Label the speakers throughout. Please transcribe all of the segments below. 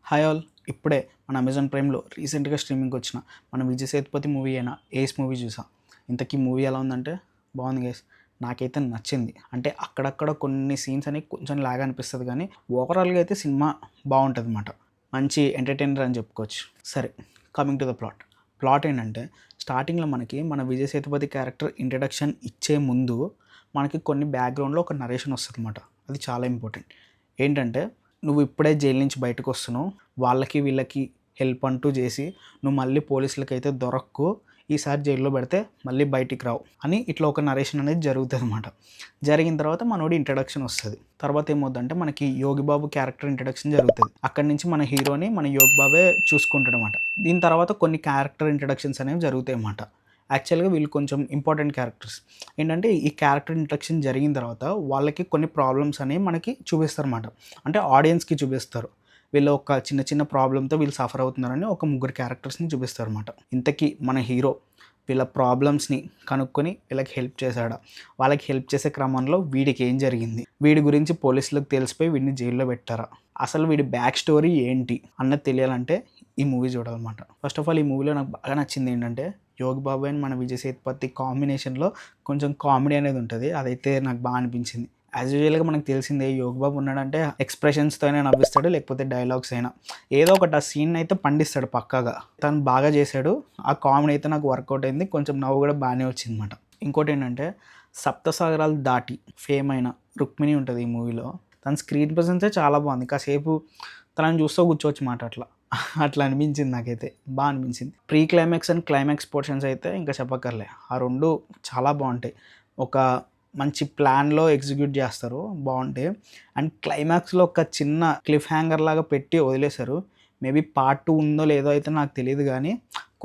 Speaker 1: Hi all. ఇప్పుడే మన Amazon ప్రైమ్లో రీసెంట్గా స్ట్రీమింగ్కి వచ్చిన మన విజయ్ సేతుపతి మూవీ అయిన ఏస్ మూవీ చూసా. ఇంతకీ మూవీ ఎలా ఉందంటే బాగుంది గైస్. నాకైతే నచ్చింది. అంటే అక్కడక్కడ కొన్ని సీన్స్ అనేవి కొంచెం లాగ్ అనిపిస్తుంది, కానీ ఓవరాల్గా అయితే సినిమా బాగుంటుంది అన్నమాట. మంచి ఎంటర్టైనర్ అని చెప్పుకోవచ్చు. సరే, కమింగ్ టు ద ప్లాట్ ఏంటంటే స్టార్టింగ్లో మనకి మన విజయ్ సేతుపతి క్యారెక్టర్ ఇంట్రడక్షన్ ఇచ్చే ముందు మనకి కొన్ని బ్యాక్గ్రౌండ్లో ఒక నరేషన్ వస్తుంది అన్నమాట. అది చాలా ఇంపార్టెంట్. ఏంటంటే నువ్వు ఇప్పుడే జైలు నుంచి బయటకు వస్తున్నావు, వాళ్ళకి వీళ్ళకి హెల్ప్ అంటూ చేసి నువ్వు మళ్ళీ పోలీసులకి అయితే దొరక్కు, ఈసారి జైల్లో పెడితే మళ్ళీ బయటికి రావు అని ఇట్లా ఒక నరేషన్ అనేది జరుగుతుంది అనమాట. జరిగిన తర్వాత మనోడి ఇంట్రడక్షన్ వస్తుంది. తర్వాత ఏమవుతుందంటే మనకి యోగి బాబు క్యారెక్టర్ ఇంట్రడక్షన్ జరుగుతుంది. అక్కడి నుంచి మన హీరోని మన యోగి బాబే చూసుకుంటాడు అనమాట. దీని తర్వాత కొన్ని క్యారెక్టర్ ఇంట్రడక్షన్స్ అనేవి జరుగుతాయి అన్నమాట. యాక్చువల్గా వీళ్ళు కొంచెం ఇంపార్టెంట్ క్యారెక్టర్స్. ఏంటంటే ఈ క్యారెక్టర్ ఇంట్రడక్షన్ జరిగిన తర్వాత వాళ్ళకి కొన్ని ప్రాబ్లమ్స్ అనేవి మనకి చూపిస్తారు అన్నమాట. అంటే ఆడియన్స్కి చూపిస్తారు. వీళ్ళు ఒక చిన్న చిన్న ప్రాబ్లంతో వీళ్ళు సఫర్ అవుతున్నారని ఒక ముగ్గురు క్యారెక్టర్స్ని చూపిస్తారు అన్నమాట. ఇంతకీ మన హీరో వీళ్ళ ప్రాబ్లమ్స్ని కనుక్కొని వీళ్ళకి హెల్ప్ చేశాడా, వాళ్ళకి హెల్ప్ చేసే క్రమంలో వీడికి ఏం జరిగింది, వీడి గురించి పోలీసులకు తెలిసిపోయి వీడిని జైల్లో పెట్టారా, అసలు వీడి బ్యాక్ స్టోరీ ఏంటి అన్నది తెలియాలంటే ఈ మూవీ చూడాలన్నమాట. ఫస్ట్ ఆఫ్ ఆల్ ఈ మూవీలో నాకు బాగా నచ్చింది ఏంటంటే యోగి బాబు అండ్ మన విజయ్ సేతుపతి కాంబినేషన్లో కొంచెం కామెడీ అనేది ఉంటుంది. అదైతే నాకు బాగా అనిపించింది. యాజ్ యూజువల్గా మనకు తెలిసిందే యోగి బాబు ఉన్నాడంటే ఎక్స్ప్రెషన్స్తో అయినా నవ్విస్తాడు, లేకపోతే డైలాగ్స్ అయినా ఏదో ఒకటి ఆ సీన్ అయితే పండిస్తాడు పక్కాగా. తను బాగా చేశాడు. ఆ కామెడీ అయితే నాకు వర్కౌట్ అయింది. కొంచెం నవ్వు కూడా బాగానే వచ్చింది అనమాట. ఇంకోటి ఏంటంటే సప్తసాగరాలు దాటి ఫేమ్ అయిన రుక్మిణి ఉంటుంది ఈ మూవీలో. తన స్క్రీన్ ప్రెజెన్సే చాలా బాగుంది. కాసేపు తనని చూస్తూ కూర్చోవచ్చు మాట. అట్లా అనిపించింది నాకైతే. బాగా అనిపించింది. Pre climax and climax portions అయితే ఇంకా చెప్పక్కర్లే. ఆ రెండు చాలా బాగుంటాయి. ఒక మంచి ప్లాన్లో ఎగ్జిక్యూట్ చేస్తారు, బాగుంటాయి. అండ్ క్లైమాక్స్లో ఒక చిన్న క్లిఫ్ హ్యాంగర్ లాగా పెట్టి వదిలేశారు. మేబీ పార్ట్ 2 ఉందో లేదో అయితే నాకు తెలియదు, కానీ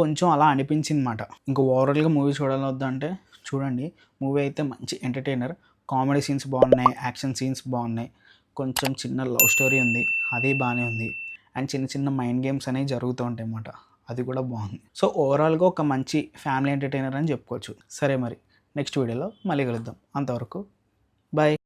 Speaker 1: కొంచెం అలా అనిపించింది మాట. ఇంకా ఓవరాల్గా మూవీ చూడాలొద్దంటే చూడండి. మూవీ అయితే మంచి ఎంటర్టైనర్. కామెడీ సీన్స్ బాగున్నాయి, యాక్షన్ సీన్స్ బాగున్నాయి, కొంచెం చిన్న లవ్ స్టోరీ ఉంది, అది బాగానే ఉంది. అండ్ చిన్న చిన్న మైండ్ గేమ్స్ అనేవి జరుగుతూ ఉంటాయి అన్నమాట. అది కూడా బాగుంది. సో ఓవరాల్గా ఒక మంచి ఫ్యామిలీ ఎంటర్టైనర్ అని చెప్పుకోవచ్చు. సరే మరి నెక్స్ట్ వీడియోలో మళ్ళీ కలుద్దాం. అంతవరకు బాయ్.